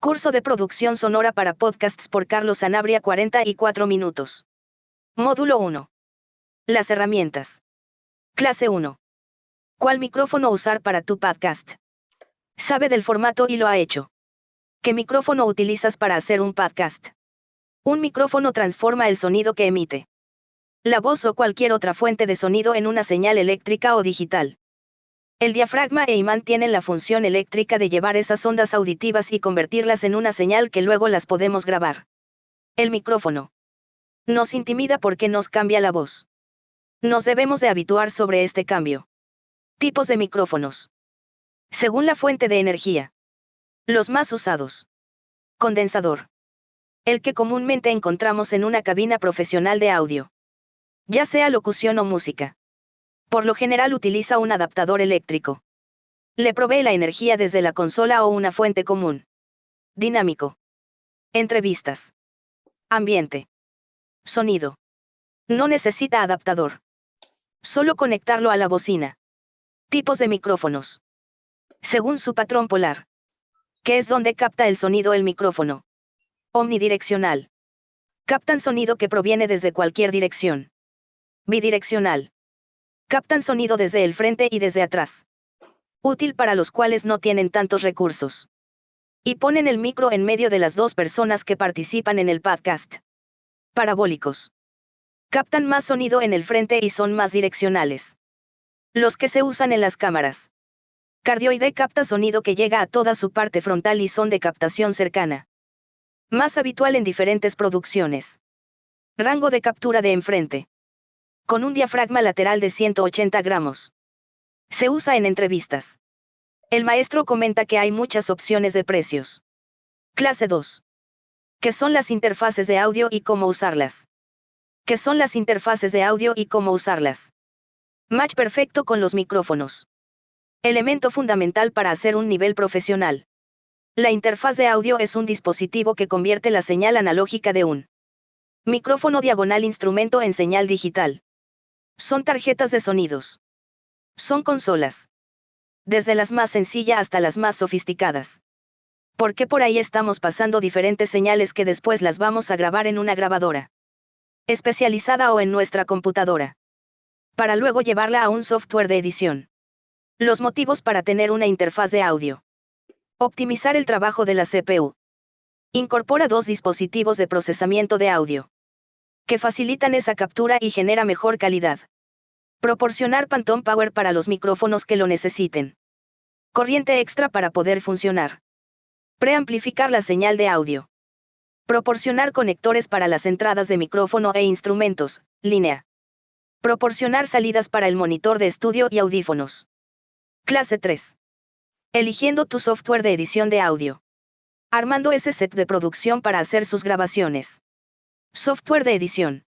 Curso de producción sonora para podcasts por Carlos Sanabria, 44 minutos. Módulo 1. Las herramientas. Clase 1. ¿Cuál micrófono usar para tu podcast? Sabe del formato y lo ha hecho. ¿Qué micrófono utilizas para hacer un podcast? Un micrófono transforma el sonido que emite la voz o cualquier otra fuente de sonido en una señal eléctrica o digital. El diafragma e imán tienen la función eléctrica de llevar esas ondas auditivas y convertirlas en una señal que luego las podemos grabar. El micrófono nos intimida porque nos cambia la voz. Nos debemos de habituar sobre este cambio. Tipos de micrófonos. Según la fuente de energía. Los más usados. Condensador. El que comúnmente encontramos en una cabina profesional de audio. Ya sea locución o música. Por lo general utiliza un adaptador eléctrico. Le provee la energía desde la consola o una fuente común. Dinámico. Entrevistas. Ambiente. Sonido. No necesita adaptador. Solo conectarlo a la bocina. Tipos de micrófonos. Según su patrón polar. ¿Qué es donde capta el sonido el micrófono? Omnidireccional. Captan sonido que proviene desde cualquier dirección. Bidireccional. Captan sonido desde el frente y desde atrás. Útil para los cuales no tienen tantos recursos. Y ponen el micro en medio de las dos personas que participan en el podcast. Parabólicos. Captan más sonido en el frente y son más direccionales. Los que se usan en las cámaras. Cardioide capta sonido que llega a toda su parte frontal y son de captación cercana. Más habitual en diferentes producciones. Rango de captura de enfrente. Con un diafragma lateral de 180 gramos. Se usa en entrevistas. El maestro comenta que hay muchas opciones de precios. Clase 2. ¿Qué son las interfaces de audio y cómo usarlas? ¿Qué son las interfaces de audio y cómo usarlas? Match perfecto con los micrófonos. Elemento fundamental para hacer un nivel profesional. La interfaz de audio es un dispositivo que convierte la señal analógica de un micrófono diagonal instrumento en señal digital. Son tarjetas de sonidos. Son consolas. Desde las más sencillas hasta las más sofisticadas. Porque por ahí estamos pasando diferentes señales que después las vamos a grabar en una grabadora especializada o en nuestra computadora. Para luego llevarla a un software de edición. Los motivos para tener una interfaz de audio. Optimizar el trabajo de la CPU. Incorpora dos dispositivos de procesamiento de audio. Que facilitan esa captura y genera mejor calidad. Proporcionar Phantom Power para los micrófonos que lo necesiten. Corriente extra para poder funcionar. Preamplificar la señal de audio. Proporcionar conectores para las entradas de micrófono e instrumentos, línea. Proporcionar salidas para el monitor de estudio y audífonos. Clase 3. Eligiendo tu software de edición de audio. Armando ese set de producción para hacer sus grabaciones. Software de edición.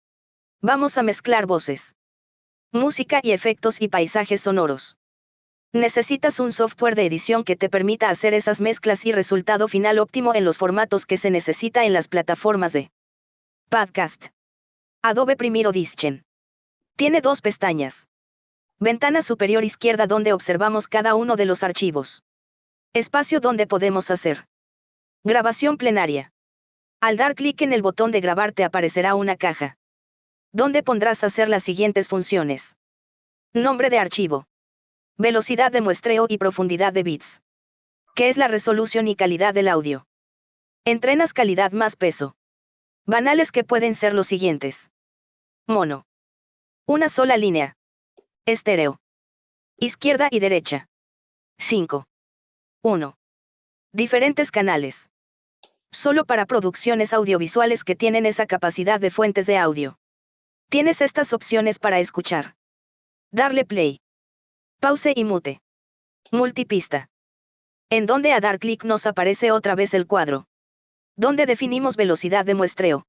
Vamos a mezclar voces, música y efectos y paisajes sonoros. Necesitas un software de edición que te permita hacer esas mezclas y resultado final óptimo en los formatos que se necesita en las plataformas de podcast. Adobe Premiere Audition. Tiene dos pestañas. Ventana superior izquierda donde observamos cada uno de los archivos. Espacio donde podemos hacer grabación plenaria. Al dar clic en el botón de grabar te aparecerá una caja. Donde pondrás hacer las siguientes funciones. Nombre de archivo. Velocidad de muestreo y profundidad de bits. ¿Qué es la resolución y calidad del audio? Entrenas calidad más peso. Banales que pueden ser los siguientes. Mono. Una sola línea. Estéreo. Izquierda y derecha. 5. 1. Diferentes canales. Solo para producciones audiovisuales que tienen esa capacidad de fuentes de audio. Tienes estas opciones para escuchar. Darle play. Pause y mute. Multipista. En donde a dar clic nos aparece otra vez el cuadro. Donde definimos velocidad de muestreo.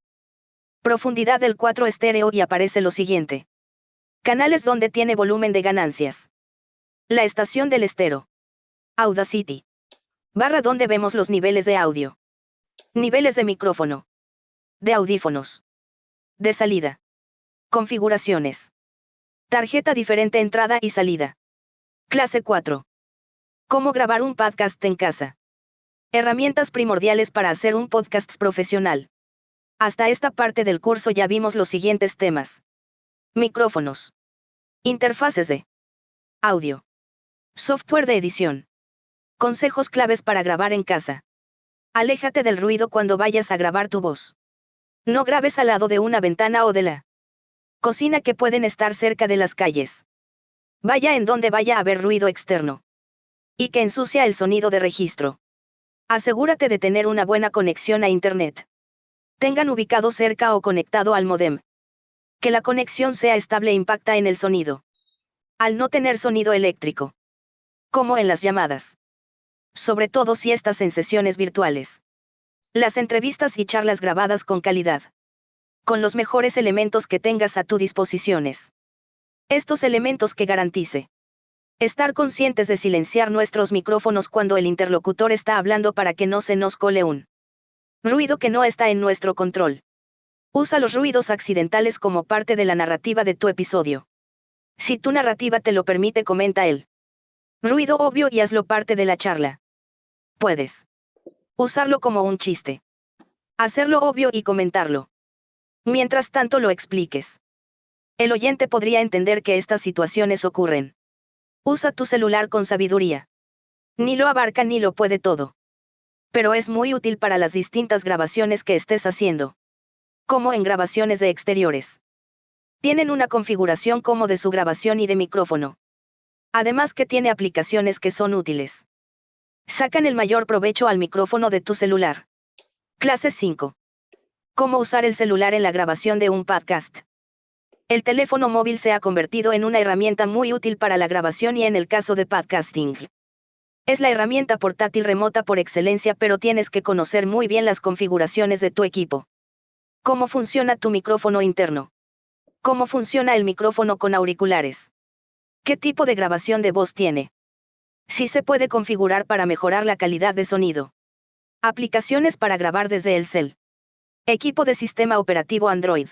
Profundidad del cuadro estéreo y aparece lo siguiente. Canales donde tiene volumen de ganancias. La estación del estéreo. Audacity. Barra donde vemos los niveles de audio. Niveles de micrófono. De audífonos. De salida. Configuraciones. Tarjeta diferente entrada y salida. Clase 4. ¿Cómo grabar un podcast en casa? Herramientas primordiales para hacer un podcast profesional. Hasta esta parte del curso ya vimos los siguientes temas. Micrófonos. Interfaces de audio. Software de edición. Consejos claves para grabar en casa. Aléjate del ruido cuando vayas a grabar tu voz. No grabes al lado de una ventana o de la cocina que pueden estar cerca de las calles. Vaya en donde vaya a haber ruido externo. Y que ensucia el sonido de registro. Asegúrate de tener una buena conexión a Internet. Tengan ubicado cerca o conectado al módem. Que la conexión sea estable impacta en el sonido. Al no tener sonido eléctrico. Como en las llamadas. Sobre todo si estás en sesiones virtuales. Las entrevistas y charlas grabadas con calidad. Con los mejores elementos que tengas a tu disposiciones. Estos elementos que garantice. Estar conscientes de silenciar nuestros micrófonos cuando el interlocutor está hablando para que no se nos cole un ruido que no está en nuestro control. Usa los ruidos accidentales como parte de la narrativa de tu episodio. Si tu narrativa te lo permite, comenta el ruido obvio y hazlo parte de la charla. Puedes usarlo como un chiste. Hacerlo obvio y comentarlo. Mientras tanto lo expliques. El oyente podría entender que estas situaciones ocurren. Usa tu celular con sabiduría. Ni lo abarca ni lo puede todo. Pero es muy útil para las distintas grabaciones que estés haciendo. Como en grabaciones de exteriores. Tienen una configuración como de su grabación y de micrófono. Además que tiene aplicaciones que son útiles. Sacan el mayor provecho al micrófono de tu celular. Clase 5. ¿Cómo usar el celular en la grabación de un podcast? El teléfono móvil se ha convertido en una herramienta muy útil para la grabación y en el caso de podcasting. Es la herramienta portátil remota por excelencia, pero tienes que conocer muy bien las configuraciones de tu equipo. ¿Cómo funciona tu micrófono interno? ¿Cómo funciona el micrófono con auriculares? ¿Qué tipo de grabación de voz tiene? Si se puede configurar para mejorar la calidad de sonido. Aplicaciones para grabar desde el cel. Equipo de sistema operativo Android.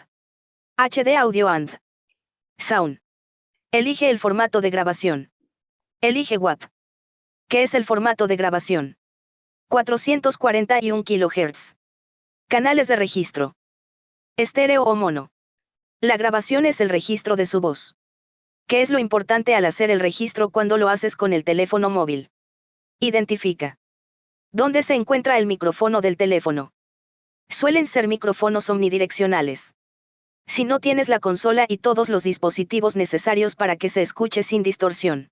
HD Audio and Sound. Elige el formato de grabación. Elige WAV. ¿Qué es el formato de grabación? 441 kHz. Canales de registro. Estéreo o mono. La grabación es el registro de su voz. ¿Qué es lo importante al hacer el registro cuando lo haces con el teléfono móvil? Identifica. ¿Dónde se encuentra el micrófono del teléfono? Suelen ser micrófonos omnidireccionales. Si no tienes la consola y todos los dispositivos necesarios para que se escuche sin distorsión.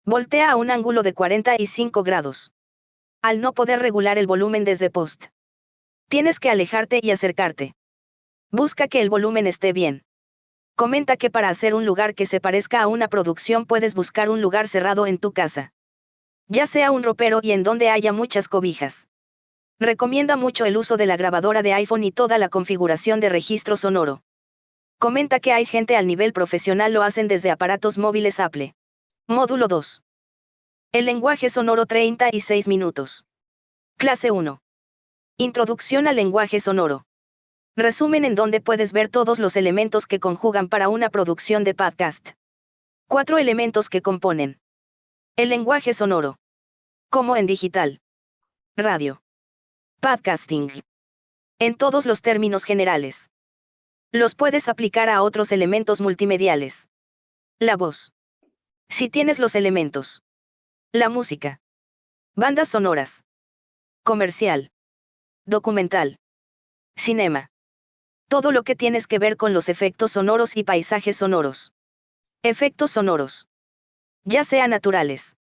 Voltea a un ángulo de 45 grados. Al no poder regular el volumen desde post. Tienes que alejarte y acercarte. Busca que el volumen esté bien. Comenta que para hacer un lugar que se parezca a una producción puedes buscar un lugar cerrado en tu casa. Ya sea un ropero y en donde haya muchas cobijas. Recomienda mucho el uso de la grabadora de iPhone y toda la configuración de registro sonoro. Comenta que hay gente al nivel profesional lo hacen desde aparatos móviles Apple. Módulo 2. El lenguaje sonoro 36 minutos. Clase 1. Introducción al lenguaje sonoro. Resumen en donde puedes ver todos los elementos que conjugan para una producción de podcast. 4 elementos que componen el lenguaje sonoro. Como en digital. Radio. Podcasting. En todos los términos generales. Los puedes aplicar a otros elementos multimediales. La voz. Si tienes los elementos. La música. Bandas sonoras. Comercial. Documental. Cinema. Todo lo que tienes que ver con los efectos sonoros y paisajes sonoros. Efectos sonoros. Ya sean naturales.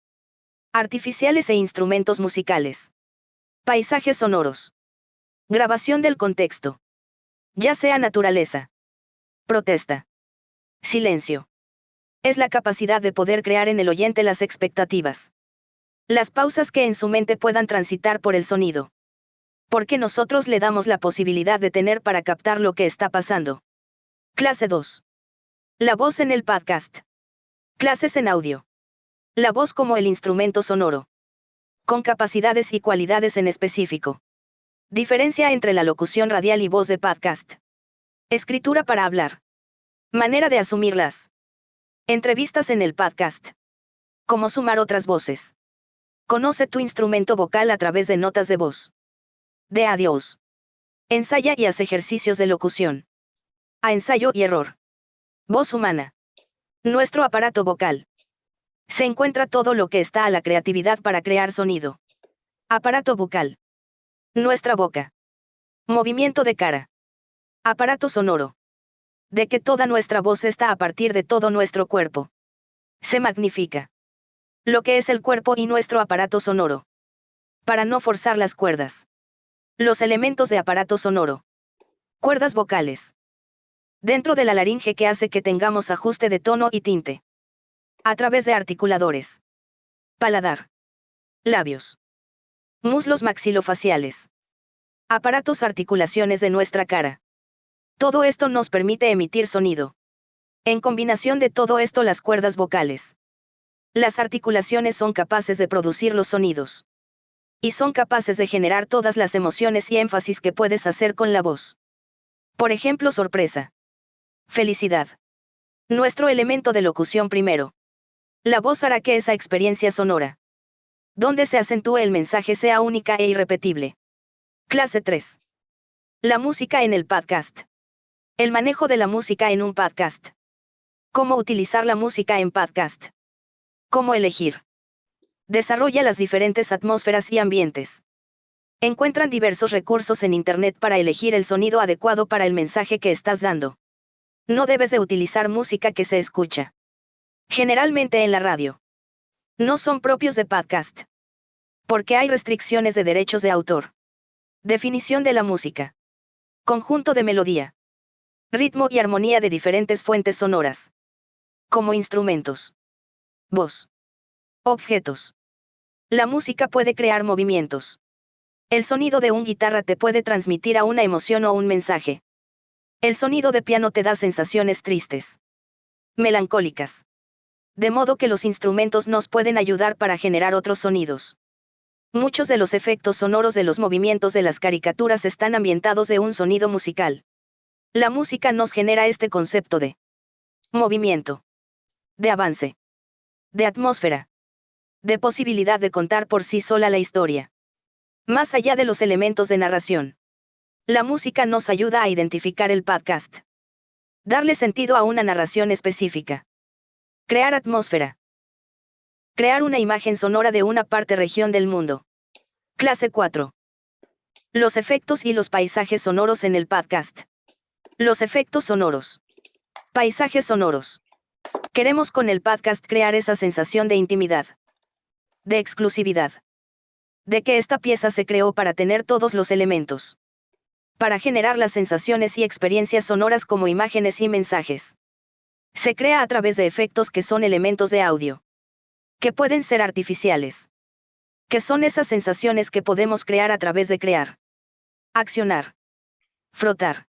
Artificiales e instrumentos musicales. Paisajes sonoros. Grabación del contexto. Ya sea naturaleza. Protesta. Silencio. Es la capacidad de poder crear en el oyente las expectativas. Las pausas que en su mente puedan transitar por el sonido. Porque nosotros le damos la posibilidad de tener para captar lo que está pasando. Clase 2. La voz en el podcast. Clases en audio. La voz como el instrumento sonoro. Con capacidades y cualidades en específico. Diferencia entre la locución radial y voz de podcast. Escritura para hablar. Manera de asumirlas. Entrevistas en el podcast. Cómo sumar otras voces. Conoce tu instrumento vocal a través de notas de voz. De adiós. Ensaya y haz ejercicios de locución. A ensayo y error. Voz humana. Nuestro aparato vocal. Se encuentra todo lo que está a la creatividad para crear sonido. Aparato bucal. Nuestra boca. Movimiento de cara. Aparato sonoro. De que toda nuestra voz está a partir de todo nuestro cuerpo. Se magnifica. Lo que es el cuerpo y nuestro aparato sonoro. Para no forzar las cuerdas. Los elementos de aparato sonoro. Cuerdas vocales. Dentro de la laringe que hace que tengamos ajuste de tono y tinte. A través de articuladores. Paladar. Labios. Muslos maxilofaciales. Aparatos articulaciones de nuestra cara. Todo esto nos permite emitir sonido. En combinación de todo esto las cuerdas vocales. Las articulaciones son capaces de producir los sonidos. Y son capaces de generar todas las emociones y énfasis que puedes hacer con la voz. Por ejemplo, sorpresa. Felicidad. Nuestro elemento de locución primero. La voz hará que esa experiencia sonora, donde se acentúe el mensaje, sea única e irrepetible. Clase 3. La música en el podcast. El manejo de la música en un podcast. Cómo utilizar la música en podcast. Cómo elegir. Desarrolla las diferentes atmósferas y ambientes. Encuentran diversos recursos en Internet para elegir el sonido adecuado para el mensaje que estás dando. No debes de utilizar música que se escucha generalmente en la radio. No son propios de podcast. Porque hay restricciones de derechos de autor. Definición de la música. Conjunto de melodía, ritmo y armonía de diferentes fuentes sonoras. Como instrumentos. Voz. Objetos. La música puede crear movimientos. El sonido de una guitarra te puede transmitir a una emoción o un mensaje. El sonido de piano te da sensaciones tristes. Melancólicas. De modo que los instrumentos nos pueden ayudar para generar otros sonidos. Muchos de los efectos sonoros de los movimientos de las caricaturas están ambientados de un sonido musical. La música nos genera este concepto de movimiento, de avance, de atmósfera, de posibilidad de contar por sí sola la historia. Más allá de los elementos de narración, la música nos ayuda a identificar el podcast. Darle sentido a una narración específica. Crear atmósfera. Crear una imagen sonora de una parte región del mundo. Clase 4. Los efectos y los paisajes sonoros en el podcast. Los efectos sonoros. Paisajes sonoros. Queremos con el podcast crear esa sensación de intimidad. De exclusividad. De que esta pieza se creó para tener todos los elementos. Para generar las sensaciones y experiencias sonoras como imágenes y mensajes. Se crea a través de efectos que son elementos de audio. Que pueden ser artificiales. Que son esas sensaciones que podemos crear a través de crear. Accionar. Frotar.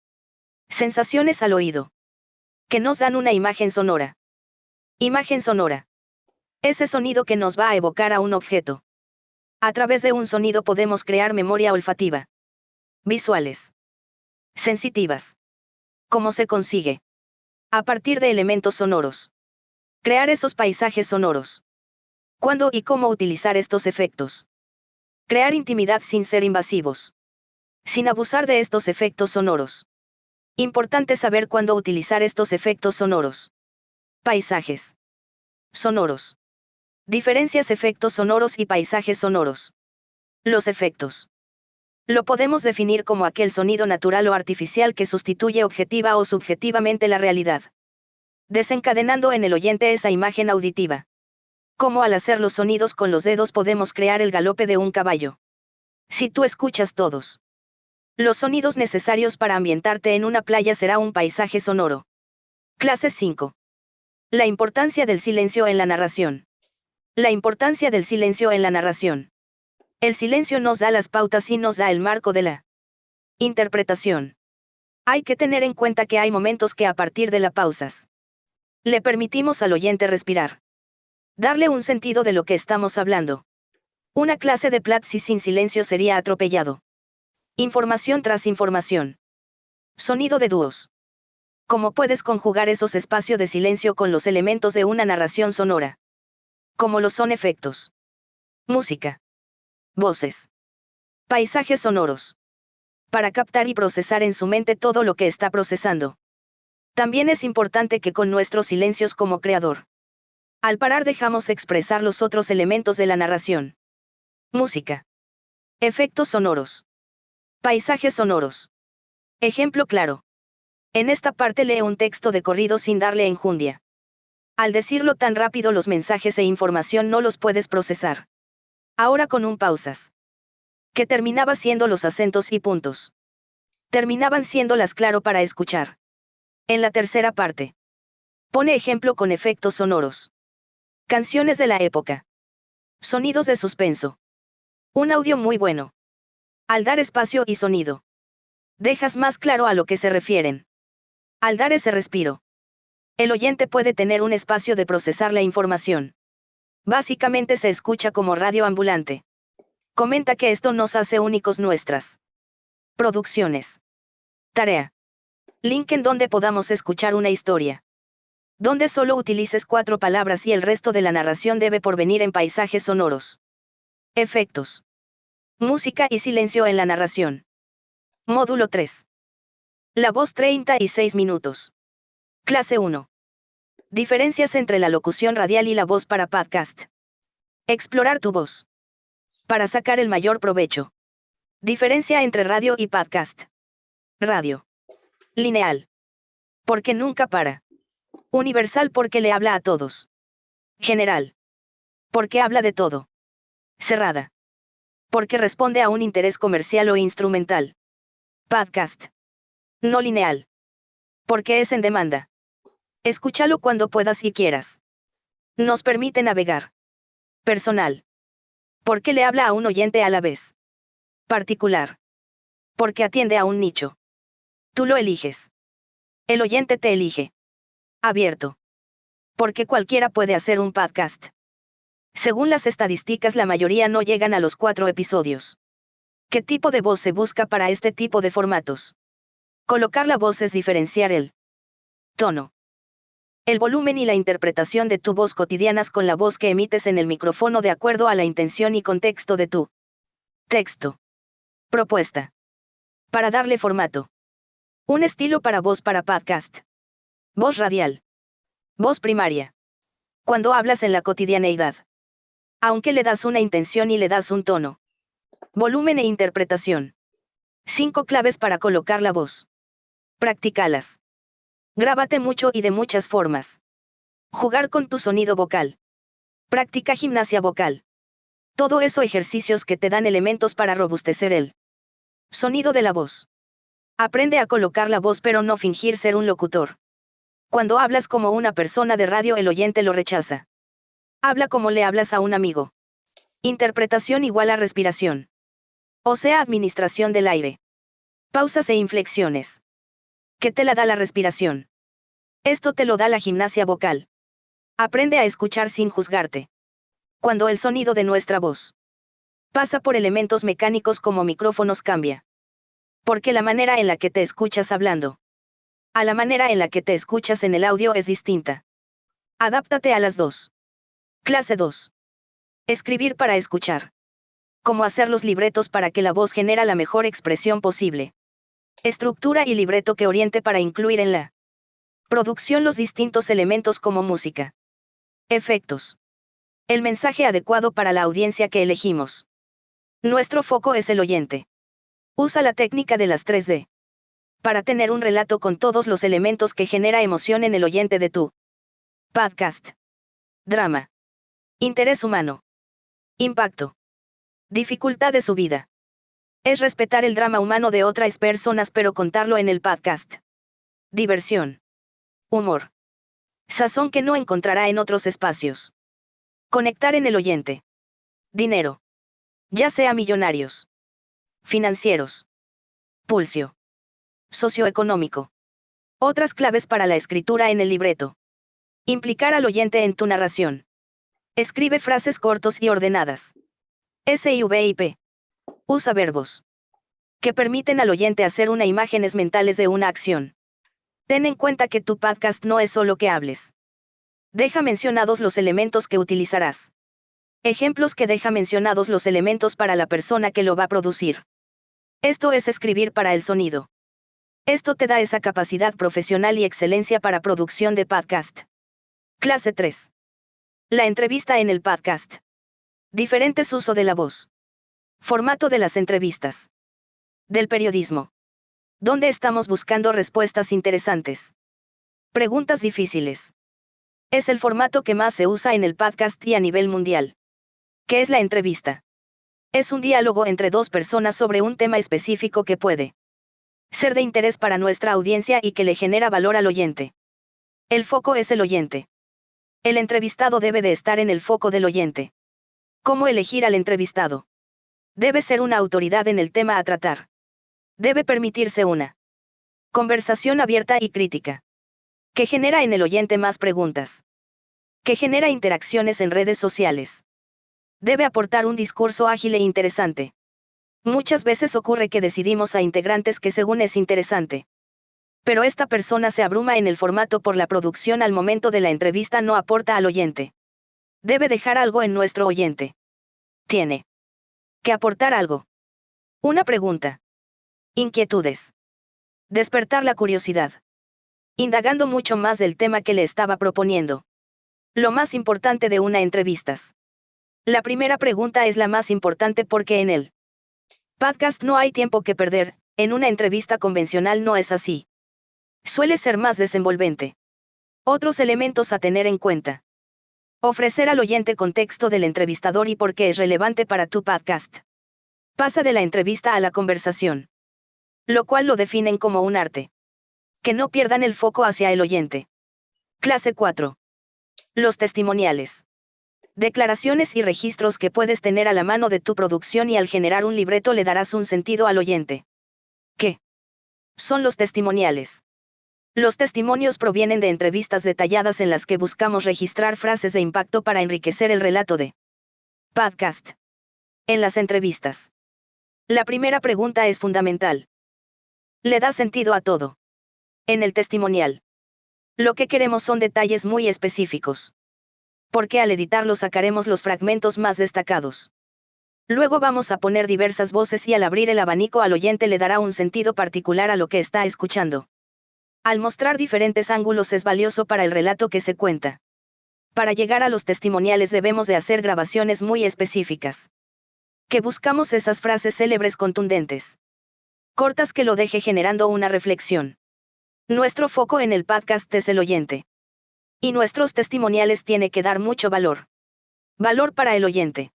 Sensaciones al oído. Que nos dan una imagen sonora. Imagen sonora. Ese sonido que nos va a evocar a un objeto. A través de un sonido podemos crear memoria olfativa. Visuales. Sensitivas. ¿Cómo se consigue? A partir de elementos sonoros. Crear esos paisajes sonoros. ¿Cuándo y cómo utilizar estos efectos? Crear intimidad sin ser invasivos. Sin abusar de estos efectos sonoros. Importante saber cuándo utilizar estos efectos sonoros. Paisajes sonoros. Diferencias efectos sonoros y paisajes sonoros. Los efectos. Lo podemos definir como aquel sonido natural o artificial que sustituye objetiva o subjetivamente la realidad. Desencadenando en el oyente esa imagen auditiva. Como al hacer los sonidos con los dedos podemos crear el galope de un caballo. Si tú escuchas todos los sonidos necesarios para ambientarte en una playa será un paisaje sonoro. Clase 5. La importancia del silencio en la narración. La importancia del silencio en la narración. El silencio nos da las pautas y nos da el marco de la interpretación. Hay que tener en cuenta que hay momentos que a partir de las pausas le permitimos al oyente respirar. Darle un sentido de lo que estamos hablando. Una clase de Platzi sin silencio sería atropellado. Información tras información. Sonido de dúos. ¿Cómo puedes conjugar esos espacios de silencio con los elementos de una narración sonora? Como lo son efectos Música. Voces. Paisajes sonoros. Para captar y procesar en su mente todo lo que está procesando. También es importante que con nuestros silencios como creador. Al parar dejamos expresar los otros elementos de la narración. Música. Efectos sonoros. Paisajes sonoros. Ejemplo claro. En esta parte lee un texto de corrido sin darle enjundia. Al decirlo tan rápido los mensajes e información no los puedes procesar. Ahora con un pausas. Que terminaba siendo los acentos y puntos. Terminaban siéndolas claro para escuchar. En la tercera parte. Pone ejemplo con efectos sonoros. Canciones de la época. Sonidos de suspenso. Un audio muy bueno. Al dar espacio y sonido. Dejas más claro a lo que se refieren. Al dar ese respiro. El oyente puede tener un espacio de procesar la información. Básicamente se escucha como radio ambulante. Comenta que esto nos hace únicos nuestras producciones. Tarea. Link en donde podamos escuchar una historia. Donde solo utilices 4 palabras y el resto de la narración debe porvenir en paisajes sonoros. Efectos. Música y silencio en la narración. Módulo 3. La voz 36 minutos. Clase 1. Diferencias entre la locución radial y la voz para podcast. Explorar tu voz. Para sacar el mayor provecho. Diferencia entre radio y podcast. Radio. Lineal. Porque nunca para. Universal porque le habla a todos. General. Porque habla de todo. Cerrada. Porque responde a un interés comercial o instrumental. Podcast. No lineal. Porque es en demanda. Escúchalo cuando puedas y quieras. Nos permite navegar. Personal. Porque le habla a un oyente a la vez. Particular. Porque atiende a un nicho. Tú lo eliges. El oyente te elige. Abierto. Porque cualquiera puede hacer un podcast. Según las estadísticas, la mayoría no llegan a los 4 episodios. ¿Qué tipo de voz se busca para este tipo de formatos? Colocar la voz es diferenciar el tono, el volumen y la interpretación de tu voz cotidianas con la voz que emites en el micrófono de acuerdo a la intención y contexto de tu texto. Propuesta. Para darle formato. Un estilo para voz para podcast. Voz radial. Voz primaria. Cuando hablas en la cotidianeidad. Aunque le das una intención y le das un tono. Volumen e interpretación. 5 claves para colocar la voz. Practícalas. Grábate mucho y de muchas formas. Jugar con tu sonido vocal. Practica gimnasia vocal. Todo eso ejercicios que te dan elementos para robustecer el sonido de la voz. Aprende a colocar la voz pero no fingir ser un locutor. Cuando hablas como una persona de radio el oyente lo rechaza. Habla como le hablas a un amigo. Interpretación igual a respiración. O sea, administración del aire. Pausas e inflexiones. ¿Qué te la da la respiración? Esto te lo da la gimnasia vocal. Aprende a escuchar sin juzgarte. Cuando el sonido de nuestra voz pasa por elementos mecánicos como micrófonos cambia. Porque la manera en la que te escuchas hablando a la manera en la que te escuchas en el audio es distinta. Adáptate a las dos. Clase 2. Escribir para escuchar. Cómo hacer los libretos para que la voz genera la mejor expresión posible. Estructura y libreto que oriente para incluir en la producción los distintos elementos como música. Efectos. El mensaje adecuado para la audiencia que elegimos. Nuestro foco es el oyente. Usa la técnica de las 3D. Para tener un relato con todos los elementos que genera emoción en el oyente de tu podcast. Drama. Interés humano. Impacto. Dificultad de su vida. Es respetar el drama humano de otras personas pero contarlo en el podcast. Diversión. Humor. Sazón que no encontrará en otros espacios. Conectar en el oyente. Dinero. Ya sea millonarios. Financieros. Pulsio. Socioeconómico. Otras claves para la escritura en el libreto. Implicar al oyente en tu narración. Escribe frases cortos y ordenadas. SIVIP. Usa verbos que permiten al oyente hacer una imágenes mentales de una acción. Ten en cuenta que tu podcast no es solo que hables. Deja mencionados los elementos que utilizarás. Ejemplos que deja mencionados los elementos para la persona que lo va a producir. Esto es escribir para el sonido. Esto te da esa capacidad profesional y excelencia para producción de podcast. Clase 3. La entrevista en el podcast. Diferentes uso de la voz. Formato de las entrevistas. Del periodismo. ¿Dónde estamos buscando respuestas interesantes? Preguntas difíciles. Es el formato que más se usa en el podcast y a nivel mundial. ¿Qué es la entrevista? Es un diálogo entre dos personas sobre un tema específico que puede ser de interés para nuestra audiencia y que le genera valor al oyente. El foco es el oyente. El entrevistado debe de estar en el foco del oyente. ¿Cómo elegir al entrevistado? Debe ser una autoridad en el tema a tratar. Debe permitirse una conversación abierta y crítica, que genera en el oyente más preguntas, que genera interacciones en redes sociales. Debe aportar un discurso ágil e interesante. Muchas veces ocurre que decidimos a integrantes que según es interesante, pero esta persona se abruma en el formato por la producción al momento de la entrevista, no aporta al oyente. Debe dejar algo en nuestro oyente. Tiene que aportar algo. Una pregunta. Inquietudes. Despertar la curiosidad. Indagando mucho más del tema que le estaba proponiendo. Lo más importante de una entrevista. La primera pregunta es la más importante porque en el podcast no hay tiempo que perder, en una entrevista convencional no es así. Suele ser más desenvolvente. Otros elementos a tener en cuenta. Ofrecer al oyente contexto del entrevistador y por qué es relevante para tu podcast. Pasa de la entrevista a la conversación. Lo cual lo definen como un arte. Que no pierdan el foco hacia el oyente. Clase 4. Los testimoniales. Declaraciones y registros que puedes tener a la mano de tu producción y al generar un libreto le darás un sentido al oyente. ¿Qué son los testimoniales? Los testimonios provienen de entrevistas detalladas en las que buscamos registrar frases de impacto para enriquecer el relato de podcast. En las entrevistas. La primera pregunta es fundamental. ¿Le da sentido a todo? En el testimonial. Lo que queremos son detalles muy específicos. Porque al editarlo sacaremos los fragmentos más destacados. Luego vamos a poner diversas voces y al abrir el abanico al oyente le dará un sentido particular a lo que está escuchando. Al mostrar diferentes ángulos es valioso para el relato que se cuenta. Para llegar a los testimoniales debemos de hacer grabaciones muy específicas. Que buscamos esas frases célebres contundentes. Cortas que lo deje generando una reflexión. Nuestro foco en el podcast es el oyente. Y nuestros testimoniales tiene que dar mucho valor. Valor para el oyente.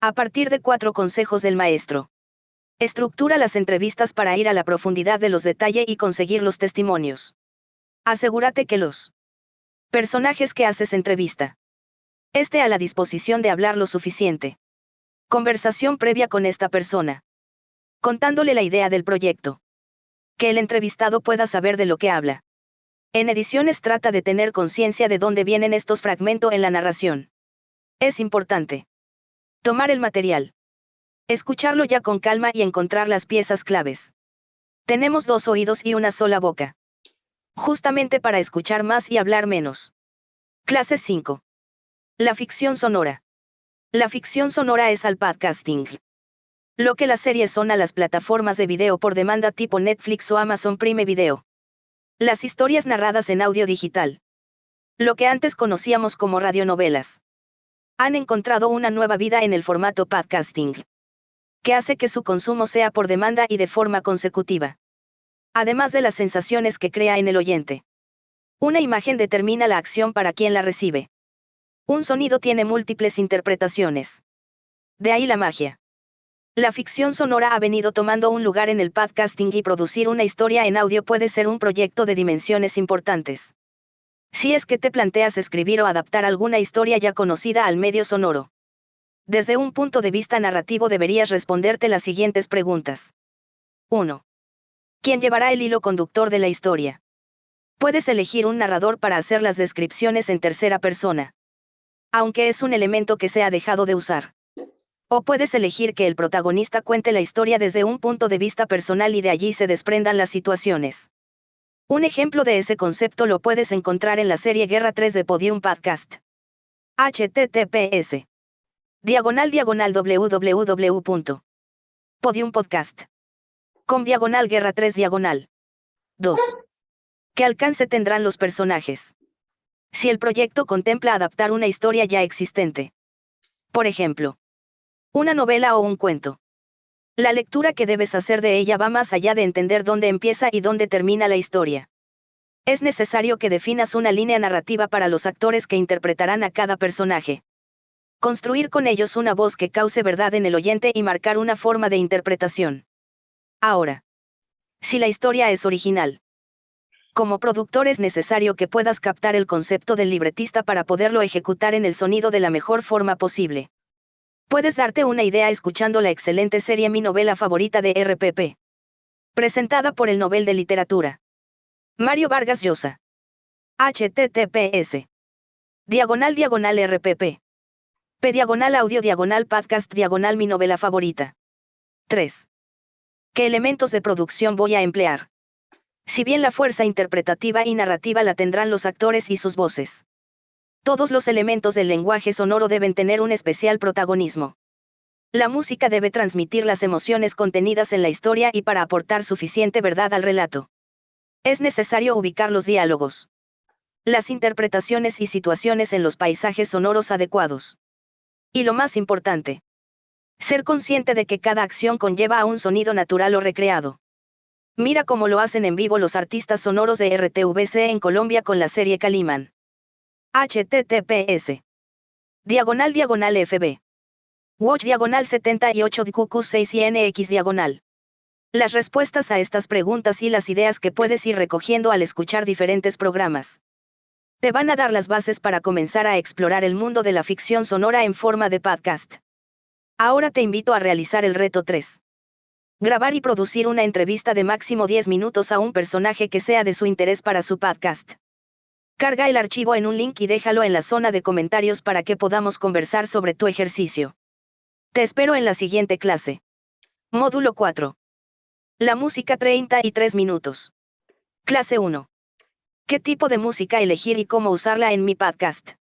A partir de 4 consejos del maestro. Estructura las entrevistas para ir a la profundidad de los detalles y conseguir los testimonios. Asegúrate que los personajes que haces entrevista esté a la disposición de hablar lo suficiente. Conversación previa con esta persona. Contándole la idea del proyecto. Que el entrevistado pueda saber de lo que habla. En ediciones trata de tener conciencia de dónde vienen estos fragmentos en la narración. Es importante tomar el material. Escucharlo ya con calma y encontrar las piezas claves. Tenemos 2 oídos y una sola boca. Justamente para escuchar más y hablar menos. Clase 5. La ficción sonora. La ficción sonora es al podcasting lo que las series son a las plataformas de video por demanda tipo Netflix o Amazon Prime Video. Las historias narradas en audio digital. Lo que antes conocíamos como radionovelas. Han encontrado una nueva vida en el formato podcasting. Que hace que su consumo sea por demanda y de forma consecutiva. Además de las sensaciones que crea en el oyente. Una imagen determina la acción para quien la recibe. Un sonido tiene múltiples interpretaciones. De ahí la magia. La ficción sonora ha venido tomando un lugar en el podcasting y producir una historia en audio puede ser un proyecto de dimensiones importantes. Si es que te planteas escribir o adaptar alguna historia ya conocida al medio sonoro. Desde un punto de vista narrativo deberías responderte las siguientes preguntas. 1. ¿Quién llevará el hilo conductor de la historia? Puedes elegir un narrador para hacer las descripciones en tercera persona. Aunque es un elemento que se ha dejado de usar. O puedes elegir que el protagonista cuente la historia desde un punto de vista personal y de allí se desprendan las situaciones. Un ejemplo de ese concepto lo puedes encontrar en la serie Guerra 3 de Podium Podcast. https www.podiumpodcast.com/guerra 3 2. ¿Qué alcance tendrán los personajes? Si el proyecto contempla adaptar una historia ya existente. Por ejemplo, una novela o un cuento. La lectura que debes hacer de ella va más allá de entender dónde empieza y dónde termina la historia. Es necesario que definas una línea narrativa para los actores que interpretarán a cada personaje. Construir con ellos una voz que cause verdad en el oyente y marcar una forma de interpretación. Ahora, si la historia es original, como productor es necesario que puedas captar el concepto del libretista para poderlo ejecutar en el sonido de la mejor forma posible. Puedes darte una idea escuchando la excelente serie Mi novela favorita de RPP. Presentada por el Nobel de Literatura Mario Vargas Llosa. https //RPP. /audio /podcast Mi novela favorita. 3. ¿Qué elementos de producción voy a emplear? Si bien la fuerza interpretativa y narrativa la tendrán los actores y sus voces, todos los elementos del lenguaje sonoro deben tener un especial protagonismo. La música debe transmitir las emociones contenidas en la historia y para aportar suficiente verdad al relato, es necesario ubicar los diálogos, las interpretaciones y situaciones en los paisajes sonoros adecuados. Y lo más importante, ser consciente de que cada acción conlleva a un sonido natural o recreado. Mira cómo lo hacen en vivo los artistas sonoros de RTVC en Colombia con la serie Calimán. https //FB. Watch /78 QQ6INX Las respuestas a estas preguntas y las ideas que puedes ir recogiendo al escuchar diferentes programas te van a dar las bases para comenzar a explorar el mundo de la ficción sonora en forma de podcast. Ahora te invito a realizar el reto 3. Grabar y producir una entrevista de máximo 10 minutos a un personaje que sea de su interés para su podcast. Carga el archivo en un link y déjalo en la zona de comentarios para que podamos conversar sobre tu ejercicio. Te espero en la siguiente clase. Módulo 4. La música 33 minutos. Clase 1. ¿Qué tipo de música elegir y cómo usarla en mi podcast?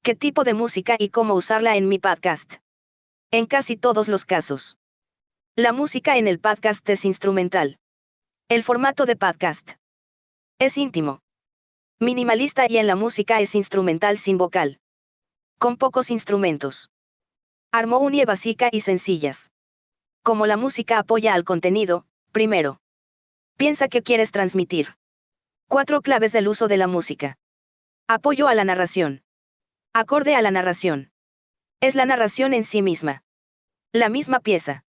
¿Qué tipo de música y cómo usarla en mi podcast? En casi todos los casos, la música en el podcast es instrumental. El formato de podcast es íntimo, minimalista y en la música es instrumental sin vocal, con pocos instrumentos, armonía básica y sencillas. Como la música apoya al contenido, primero, piensa qué quieres transmitir. 4 claves del uso de la música. Apoyo a la narración. Acorde a la narración. Es la narración en sí misma. La misma pieza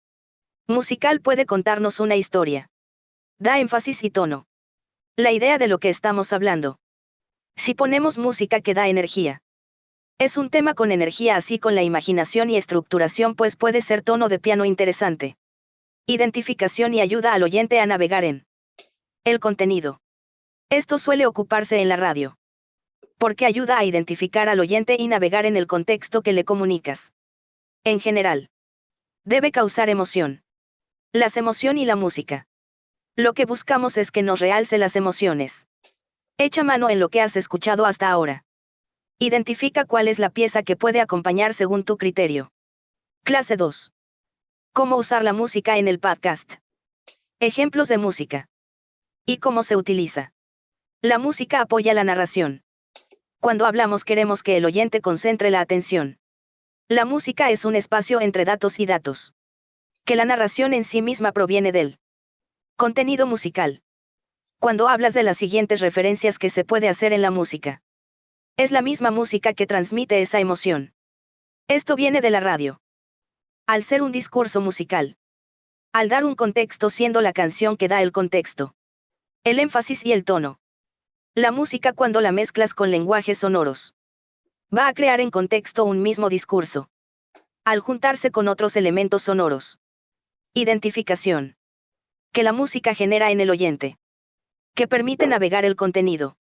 musical puede contarnos una historia. Da énfasis y tono. La idea de lo que estamos hablando. Si ponemos música que da energía. Es un tema con energía así con la imaginación y estructuración pues puede ser tono de piano interesante. Identificación y ayuda al oyente a navegar en el contenido. Esto suele ocuparse en la radio. Porque ayuda a identificar al oyente y navegar en el contexto que le comunicas. En general, debe causar emoción. Las emociones y la música. Lo que buscamos es que nos realce las emociones. Echa mano en lo que has escuchado hasta ahora. Identifica cuál es la pieza que puede acompañar según tu criterio. Clase 2. ¿Cómo usar la música en el podcast? Ejemplos de música. ¿Y cómo se utiliza? La música apoya la narración. Cuando hablamos queremos que el oyente concentre la atención. La música es un espacio entre datos y datos. Que la narración en sí misma proviene del contenido musical. Cuando hablas de las siguientes referencias que se puede hacer en la música. Es la misma música que transmite esa emoción. Esto viene de la radio. Al ser un discurso musical. Al dar un contexto siendo la canción que da el contexto. El énfasis y el tono. La música cuando la mezclas con lenguajes sonoros. Va a crear en contexto un mismo discurso. Al juntarse con otros elementos sonoros. Identificación. Que la música genera en el oyente. Que permite navegar el contenido.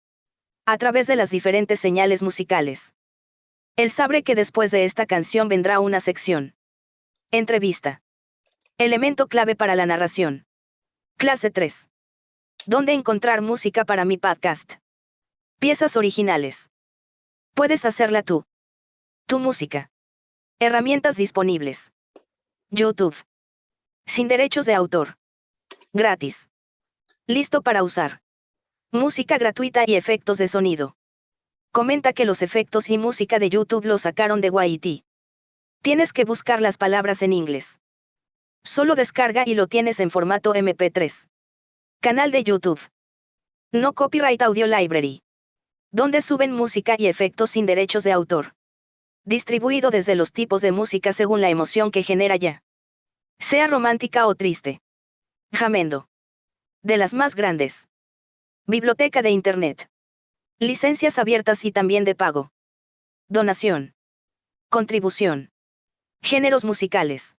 A través de las diferentes señales musicales. Él sabe que después de esta canción vendrá una sección. Entrevista. Elemento clave para la narración. Clase 3. ¿Dónde encontrar música para mi podcast? Piezas originales. Puedes hacerla tú. Tu música. Herramientas disponibles. YouTube. Sin derechos de autor. Gratis. Listo para usar. Música gratuita y efectos de sonido. Comenta que los efectos y música de YouTube los sacaron de YT. Tienes que buscar las palabras en inglés. Solo descarga y lo tienes en formato MP3. Canal de YouTube. No Copyright Audio Library. Donde suben música y efectos sin derechos de autor. Distribuido desde los tipos de música según la emoción que genera ya. Sea romántica o triste. Jamendo. De las más grandes. Biblioteca de Internet. Licencias abiertas y también de pago. Donación. Contribución. Géneros musicales.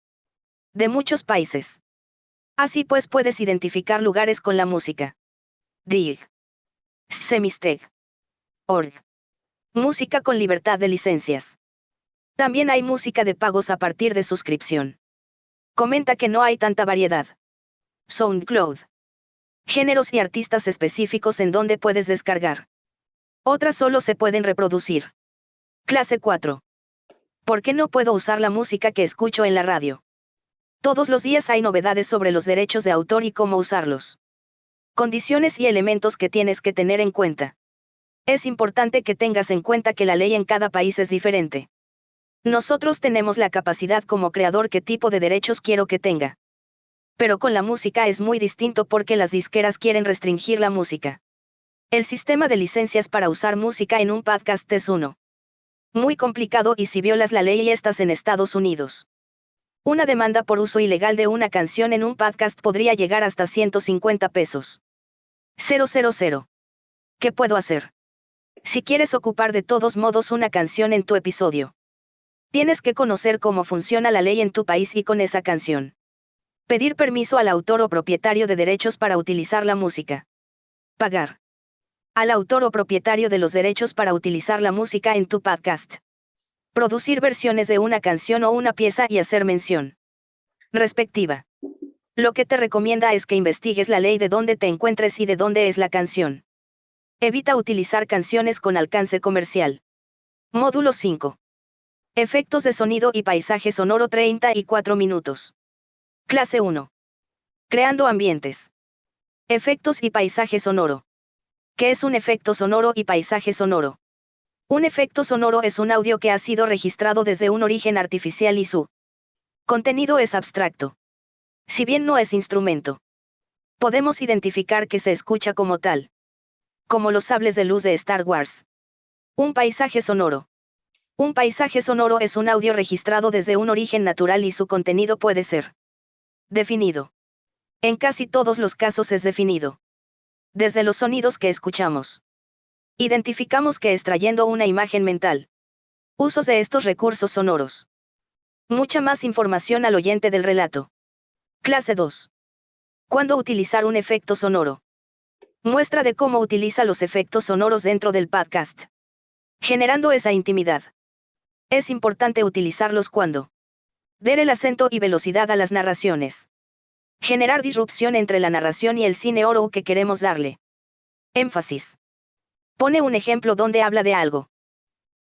De muchos países. Así pues puedes identificar lugares con la música. Dig. Semisteg. Org. Música con libertad de licencias. También hay música de pagos a partir de suscripción. Comenta que no hay tanta variedad. SoundCloud. Géneros y artistas específicos en donde puedes descargar. Otras solo se pueden reproducir. Clase 4. ¿Por qué no puedo usar la música que escucho en la radio? Todos los días hay novedades sobre los derechos de autor y cómo usarlos. Condiciones y elementos que tienes que tener en cuenta. Es importante que tengas en cuenta que la ley en cada país es diferente. Nosotros tenemos la capacidad como creador qué tipo de derechos quiero que tenga. Pero con la música es muy distinto porque las disqueras quieren restringir la música. El sistema de licencias para usar música en un podcast es uno. Muy complicado y si violas la ley y estás en Estados Unidos. Una demanda por uso ilegal de una canción en un podcast podría llegar hasta 150 pesos. 000. ¿Qué puedo hacer? Si quieres ocupar de todos modos una canción en tu episodio, tienes que conocer cómo funciona la ley en tu país y con esa canción. Pedir permiso al autor o propietario de derechos para utilizar la música. Pagar al autor o propietario de los derechos para utilizar la música en tu podcast. Producir versiones de una canción o una pieza y hacer mención respectiva. Lo que te recomienda es que investigues la ley de dónde te encuentres y de dónde es la canción. Evita utilizar canciones con alcance comercial. Módulo 5. Efectos de sonido y paisaje sonoro 34 minutos. Clase 1. Creando ambientes. Efectos y paisaje sonoro. ¿Qué es un efecto sonoro y paisaje sonoro? Un efecto sonoro es un audio que ha sido registrado desde un origen artificial y su contenido es abstracto. Si bien no es instrumento, podemos identificar que se escucha como tal. Como los sables de luz de Star Wars. Un paisaje sonoro. Un paisaje sonoro es un audio registrado desde un origen natural y su contenido puede ser definido. En casi todos los casos es definido. Desde los sonidos que escuchamos. Identificamos que extrayendo una imagen mental. Usos de estos recursos sonoros. Mucha más información al oyente del relato. Clase 2. ¿Cuándo utilizar un efecto sonoro? Muestra de cómo utiliza los efectos sonoros dentro del podcast. Generando esa intimidad. Es importante utilizarlos cuando dar el acento y velocidad a las narraciones. Generar disrupción entre la narración y el cine oro que queremos darle. Énfasis. Pone un ejemplo donde habla de algo.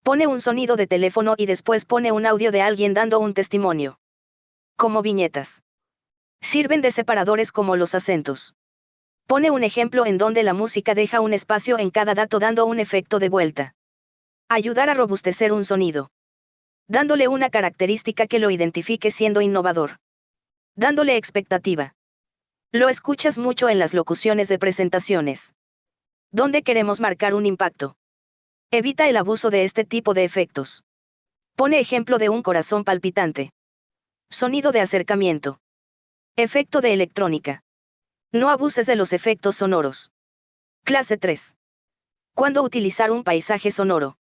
Pone un sonido de teléfono y después pone un audio de alguien dando un testimonio. Como viñetas. Sirven de separadores como los acentos. Pone un ejemplo en donde la música deja un espacio en cada dato dando un efecto de vuelta. Ayudar a robustecer un sonido. Dándole una característica que lo identifique siendo innovador. Dándole expectativa. Lo escuchas mucho en las locuciones de presentaciones. Donde queremos marcar un impacto. Evita el abuso de este tipo de efectos. Pone ejemplo de un corazón palpitante. Sonido de acercamiento. Efecto de electrónica. No abuses de los efectos sonoros. Clase 3. ¿Cuándo utilizar un paisaje sonoro?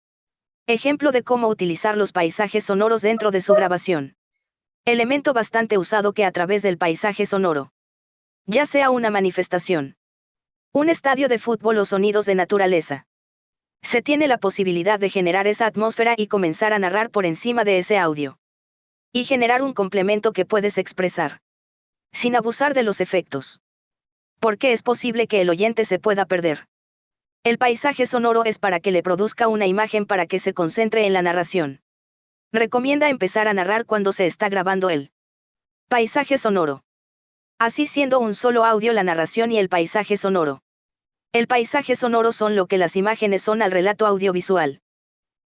Ejemplo de cómo utilizar los paisajes sonoros dentro de su grabación. Elemento bastante usado que a través del paisaje sonoro. Ya sea una manifestación. Un estadio de fútbol o sonidos de naturaleza. Se tiene la posibilidad de generar esa atmósfera y comenzar a narrar por encima de ese audio. Y generar un complemento que puedes expresar. Sin abusar de los efectos. Porque es posible que el oyente se pueda perder. El paisaje sonoro es para que le produzca una imagen para que se concentre en la narración. Recomienda empezar a narrar cuando se está grabando el paisaje sonoro. Así siendo un solo audio la narración y el paisaje sonoro. El paisaje sonoro son lo que las imágenes son al relato audiovisual.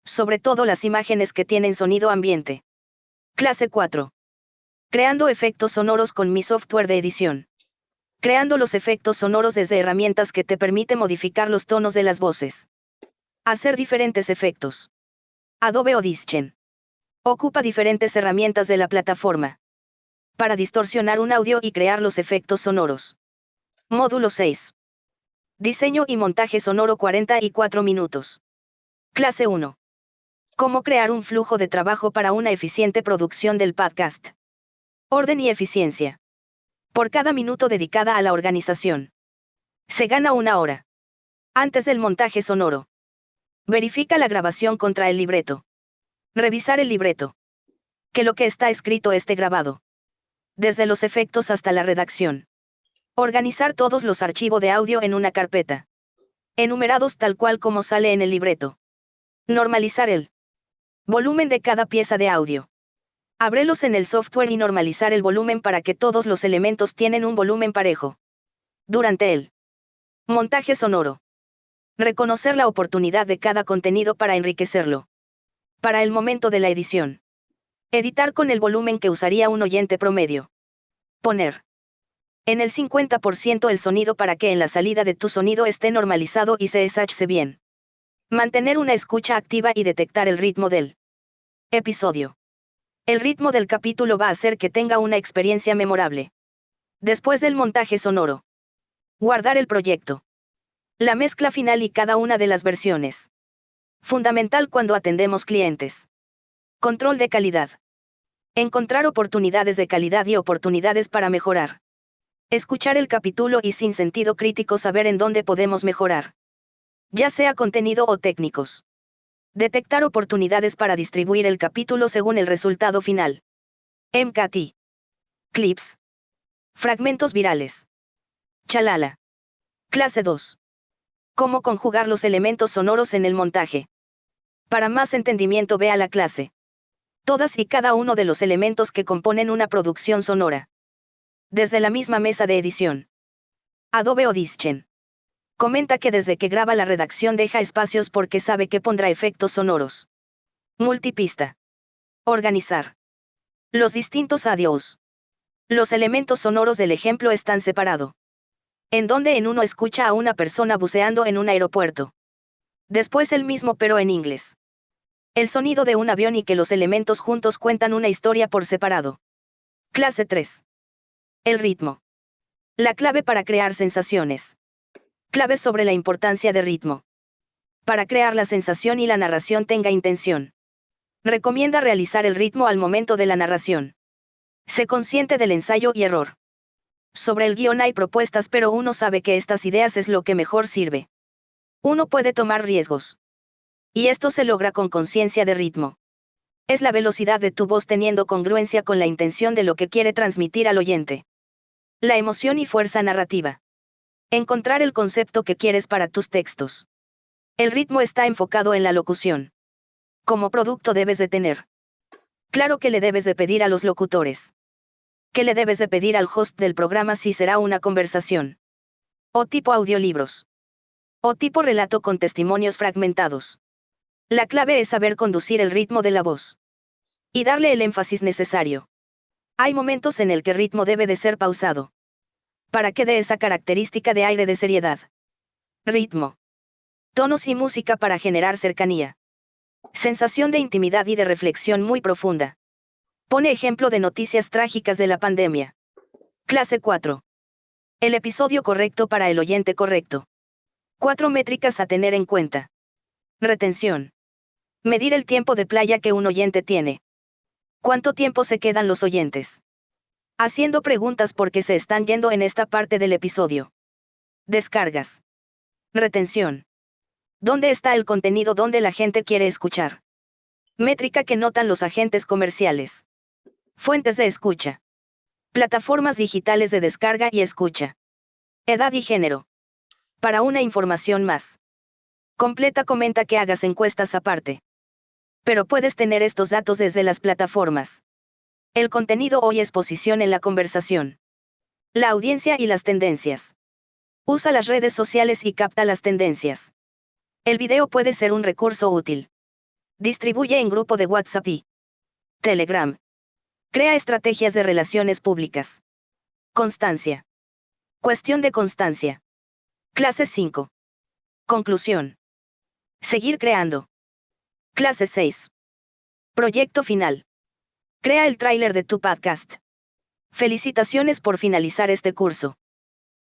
Sobre todo las imágenes que tienen sonido ambiente. Clase 4. Creando efectos sonoros con mi software de edición. Creando los efectos sonoros desde herramientas que te permite modificar los tonos de las voces. Hacer diferentes efectos. Adobe Audition. Ocupa diferentes herramientas de la plataforma. Para distorsionar un audio y crear los efectos sonoros. Módulo 6. Diseño y montaje sonoro 44 minutos. Clase 1. Cómo crear un flujo de trabajo para una eficiente producción del podcast. Orden y eficiencia. Por cada minuto dedicada a la organización, se gana 1 hora. Antes del montaje sonoro. Verifica la grabación contra el libreto. Revisar el libreto. Que lo que está escrito esté grabado. Desde los efectos hasta la redacción. Organizar todos los archivos de audio en una carpeta. Enumerados tal cual como sale en el libreto. Normalizar el volumen de cada pieza de audio. Ábrelos en el software y normalizar el volumen para que todos los elementos tienen un volumen parejo. Durante el montaje sonoro. Reconocer la oportunidad de cada contenido para enriquecerlo. Para el momento de la edición. Editar con el volumen que usaría un oyente promedio. Poner en el 50% el sonido para que en la salida de tu sonido esté normalizado y se escuche bien. Mantener una escucha activa y detectar el ritmo del episodio. El ritmo del capítulo va a hacer que tenga una experiencia memorable. Después del montaje sonoro. Guardar el proyecto. La mezcla final y cada una de las versiones. Fundamental cuando atendemos clientes. Control de calidad. Encontrar oportunidades de calidad y oportunidades para mejorar. Escuchar el capítulo y sin sentido crítico saber en dónde podemos mejorar. Ya sea contenido o técnicos. Detectar oportunidades para distribuir el capítulo según el resultado final. MKT. Clips. Fragmentos virales. Chalala. Clase 2. Cómo conjugar los elementos sonoros en el montaje. Para más entendimiento vea la clase. Todas y cada uno de los elementos que componen una producción sonora. Desde la misma mesa de edición. Adobe Audition. Comenta que desde que graba la redacción deja espacios porque sabe que pondrá efectos sonoros. Multipista. Organizar. Los distintos audios. Los elementos sonoros del ejemplo están separados. En donde en uno escucha a una persona buceando en un aeropuerto. Después el mismo pero en inglés. El sonido de un avión y que los elementos juntos cuentan una historia por separado. Clase 3. El ritmo. La clave para crear sensaciones. Claves sobre la importancia de ritmo. Para crear la sensación y la narración tenga intención. Recomienda realizar el ritmo al momento de la narración. Sé consciente del ensayo y error. Sobre el guión hay propuestas pero uno sabe que estas ideas es lo que mejor sirve. Uno puede tomar riesgos. Y esto se logra con conciencia de ritmo. Es la velocidad de tu voz teniendo congruencia con la intención de lo que quiere transmitir al oyente. La emoción y fuerza narrativa. Encontrar el concepto que quieres para tus textos. El ritmo está enfocado en la locución. Como producto debes de tener. Claro que le debes de pedir a los locutores. ¿Qué le debes de pedir al host del programa si será una conversación? O tipo audiolibros. O tipo relato con testimonios fragmentados. La clave es saber conducir el ritmo de la voz. Y darle el énfasis necesario. Hay momentos en el que el ritmo debe de ser pausado. Para que dé esa característica de aire de seriedad. Ritmo. Tonos y música para generar cercanía. Sensación de intimidad y de reflexión muy profunda. Pone ejemplo de noticias trágicas de la pandemia. Clase 4. El episodio correcto para el oyente correcto. 4 métricas a tener en cuenta. Retención. Medir el tiempo de playa que un oyente tiene. ¿Cuánto tiempo se quedan los oyentes? Haciendo preguntas porque se están yendo en esta parte del episodio. Descargas. Retención. ¿Dónde está el contenido donde la gente quiere escuchar? Métrica que notan los agentes comerciales. Fuentes de escucha. Plataformas digitales de descarga y escucha. Edad y género. Para una información más completa comenta que hagas encuestas aparte. Pero puedes tener estos datos desde las plataformas. El contenido hoy es posición en la conversación. La audiencia y las tendencias. Usa las redes sociales y capta las tendencias. El video puede ser un recurso útil. Distribuye en grupo de WhatsApp y Telegram. Crea estrategias de relaciones públicas. Constancia. Cuestión de constancia. Clase 5. Conclusión. Seguir creando. Clase 6. Proyecto final. Crea el tráiler de tu podcast. Felicitaciones por finalizar este curso.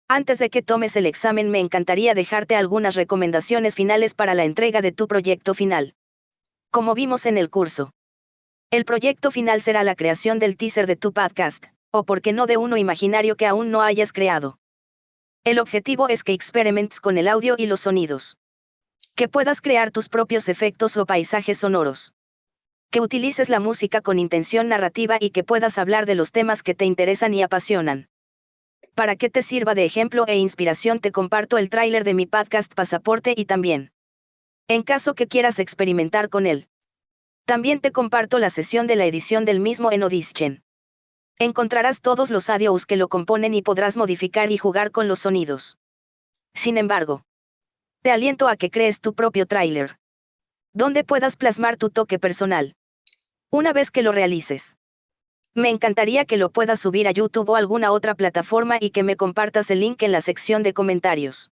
Antes de que tomes el examen, me encantaría dejarte algunas recomendaciones finales para la entrega de tu proyecto final. Como vimos en el curso, el proyecto final será la creación del teaser de tu podcast, o por qué no de uno imaginario que aún no hayas creado. El objetivo es que experimentes con el audio y los sonidos. Que puedas crear tus propios efectos o paisajes sonoros. Que utilices la música con intención narrativa y que puedas hablar de los temas que te interesan y apasionan. Para que te sirva de ejemplo e inspiración, te comparto el tráiler de mi podcast Pasaporte y también, en caso que quieras experimentar con él, también te comparto la sesión de la edición del mismo en Audition. Encontrarás todos los audios que lo componen y podrás modificar y jugar con los sonidos. Sin embargo, te aliento a que crees tu propio tráiler, donde puedas plasmar tu toque personal. Una vez que lo realices, me encantaría que lo puedas subir a YouTube o alguna otra plataforma y que me compartas el link en la sección de comentarios.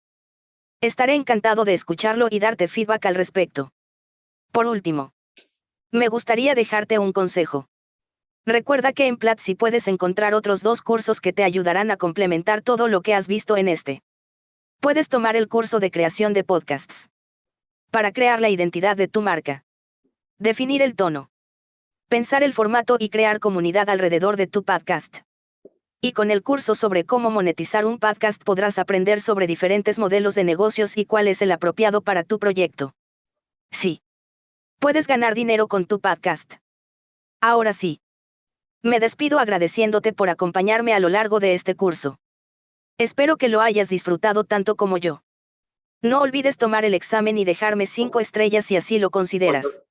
Estaré encantado de escucharlo y darte feedback al respecto. Por último, me gustaría dejarte un consejo. Recuerda que en Platzi puedes encontrar otros 2 cursos que te ayudarán a complementar todo lo que has visto en este. Puedes tomar el curso de creación de podcasts. Para crear la identidad de tu marca. Definir el tono. Pensar el formato y crear comunidad alrededor de tu podcast. Y con el curso sobre cómo monetizar un podcast podrás aprender sobre diferentes modelos de negocios y cuál es el apropiado para tu proyecto. Sí. Puedes ganar dinero con tu podcast. Ahora sí. Me despido agradeciéndote por acompañarme a lo largo de este curso. Espero que lo hayas disfrutado tanto como yo. No olvides tomar el examen y dejarme 5 estrellas si así lo consideras.